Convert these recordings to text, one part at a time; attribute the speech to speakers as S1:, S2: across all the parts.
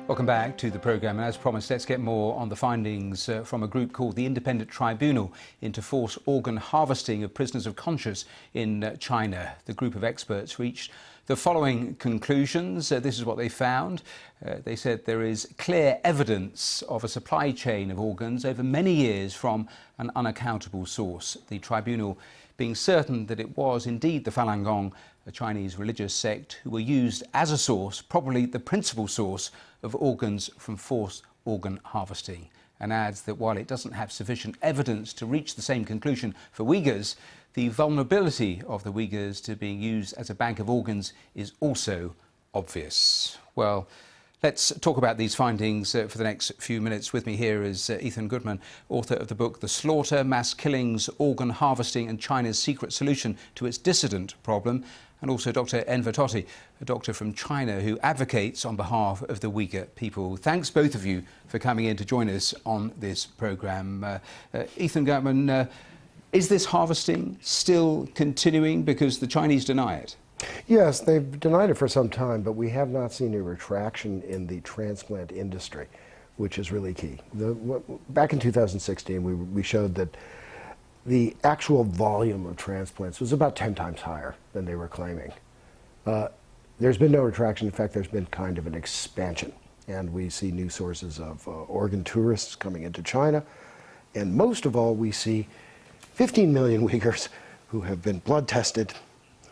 S1: Welcome back to the programme, and as promised, let's get more on the findings from a group called the Independent Tribunal into Forced Organ Harvesting of Prisoners of Conscience in China. The group of experts reached the following conclusions. This is what they found. They said there is clear evidence of a supply chain of organs over many years from an unaccountable source. The tribunal being certain that it was indeed the Falun Gong, a Chinese religious sect, who were used as a source, probably the principal source of organs from forced organ harvesting, and adds that while it doesn't have sufficient evidence to reach the same conclusion for Uyghurs, the vulnerability of the Uyghurs to being used as a bank of organs is also obvious. Well, let's talk about these findings for the next few minutes. With me here is Ethan Goodman, author of the book The Slaughter, Mass Killings, Organ Harvesting and China's Secret Solution to its Dissident Problem, and also Dr. Tohti, a doctor from China who advocates on behalf of the Uyghur people. Thanks both of you for coming in to join us on this programme. Ethan Goodman, is this harvesting still continuing because the Chinese deny it?
S2: Yes, they've denied it for some time, but we have not seen a retraction in the transplant industry, which is really key. Back in 2016, we showed that the actual volume of transplants was about 10 times higher than they were claiming. There's been no retraction. In fact, there's been kind of an expansion. And we see new sources of organ tourists coming into China. And most of all, we see 15 million Uyghurs who have been blood tested.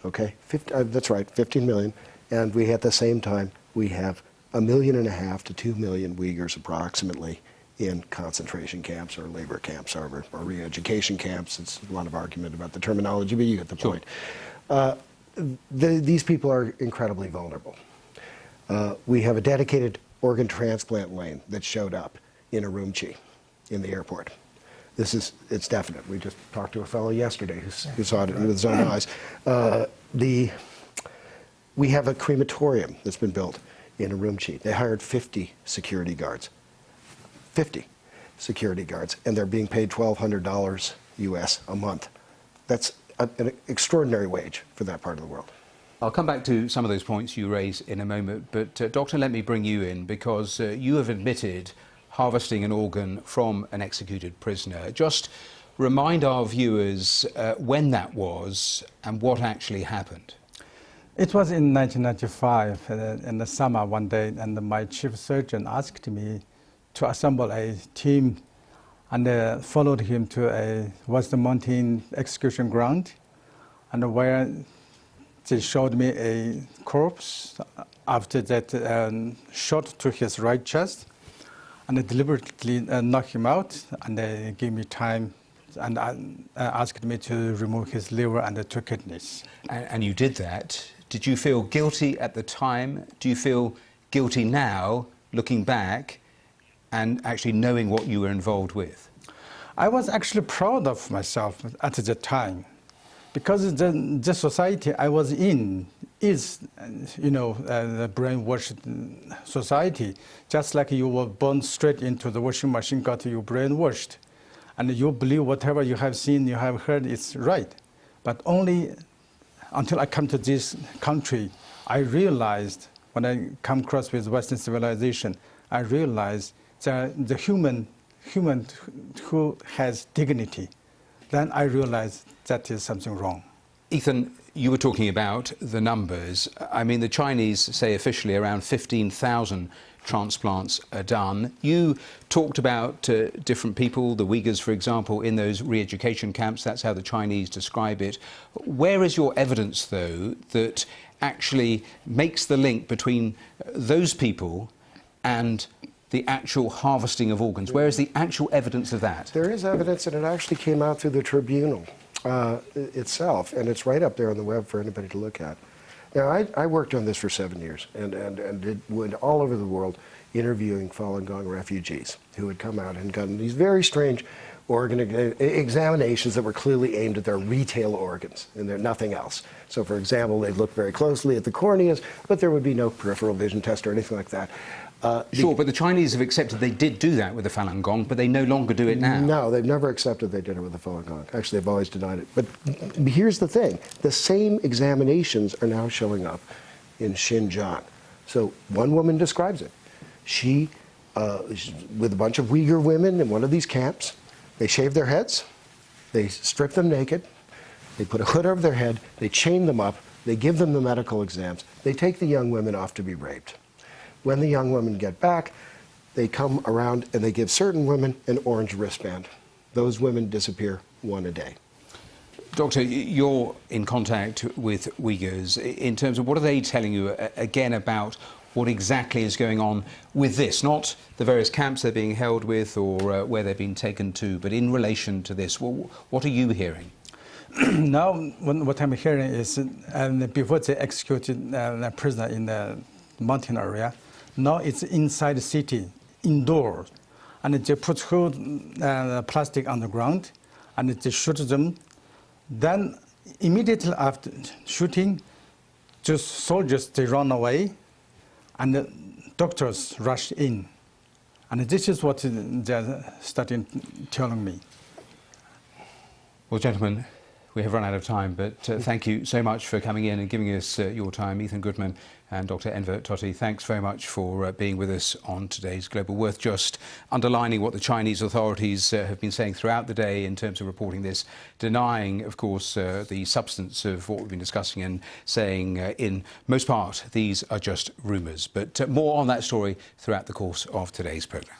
S2: Okay, that's right, 15 million. And we, at the same time, we have 1.5 million to 2 million Uyghurs approximately in concentration camps or labor camps or re-education camps. It's a lot of argument about the terminology, but you get the point. These people are incredibly vulnerable. We have a dedicated organ transplant lane that showed up in Urumqi in the airport. It's definite. We just talked to a fellow yesterday who saw it with his own eyes. We have a crematorium that's been built in Urumqi. They hired 50 security guards. 50 security guards, and they're being paid $1,200 US a month. That's an extraordinary wage for that part of the world.
S1: I'll come back to some of those points you raise in a moment, but Doctor, let me bring you in because you have admitted harvesting an organ from an executed prisoner. Just remind our viewers when that was and what actually happened.
S3: It was in 1995 in the summer one day, and my chief surgeon asked me to assemble a team and followed him to a Western Mountain execution ground, and where they showed me a corpse after that shot to his right chest, and they deliberately knocked him out, and they gave me time and asked me to remove his liver and the 2 kidneys.
S1: And you did that. Did you feel guilty at the time? Do you feel guilty now, looking back, and actually knowing what you were involved with?
S3: I was actually proud of myself at the time, because the society I was in is, the brainwashed society. Just like you were born straight into the washing machine, got you brainwashed, and you believe whatever you have seen, you have heard is right. But only until I come to this country, I realized, when I come across with Western civilization, I realized that the human who has dignity, then I realized that is something wrong.
S1: Ethan, you were talking about the numbers. I mean, the Chinese say officially around 15,000 transplants are done. You talked about different people, the Uyghurs, for example, in those re-education camps. That's how the Chinese describe it. Where is your evidence, though, that actually makes the link between those people and the actual harvesting of organs? Where is the actual evidence of that?
S2: There is evidence, and it actually came out through the tribunal itself, and it's right up there on the web for anybody to look at. Now, I worked on this for 7 years and went all over the world interviewing Falun Gong refugees who had come out and gotten these very strange organ examinations that were clearly aimed at their retail organs and they're nothing else. So, for example, they'd look very closely at the corneas, but there would be no peripheral vision test or anything like that.
S1: Sure, but the Chinese have accepted they did do that with the Falun Gong, but they no longer do it now.
S2: No, they've never accepted they did it with the Falun Gong. Actually, they've always denied it. But here's the thing. The same examinations are now showing up in Xinjiang. So one woman describes it. She, with a bunch of Uyghur women in one of these camps, they shave their heads, they strip them naked, they put a hood over their head, they chain them up, they give them the medical exams, they take the young women off to be raped. When the young women get back, they come around and they give certain women an orange wristband. Those women disappear, one a day.
S1: Doctor, you're in contact with Uyghurs. In terms of what are they telling you, again, about what exactly is going on with this? Not the various camps they're being held with or where they're being taken to, but in relation to this, what are you hearing?
S3: Now, what I'm hearing is before they executed a prisoner in the mountain area, now it's inside the city, indoors. And they put whole plastic on the ground and they shoot them. Then immediately after shooting, just soldiers, they run away and the doctors rush in. And this is what they're starting telling me.
S1: Well, gentlemen, we have run out of time, but thank you so much for coming in and giving us your time. Ethan Goodman and Dr. Enver Tohti, thanks very much for being with us on today's Global. Worth just underlining what the Chinese authorities have been saying throughout the day in terms of reporting this, denying, of course, the substance of what we've been discussing and saying, in most part, these are just rumours. But more on that story throughout the course of today's programme.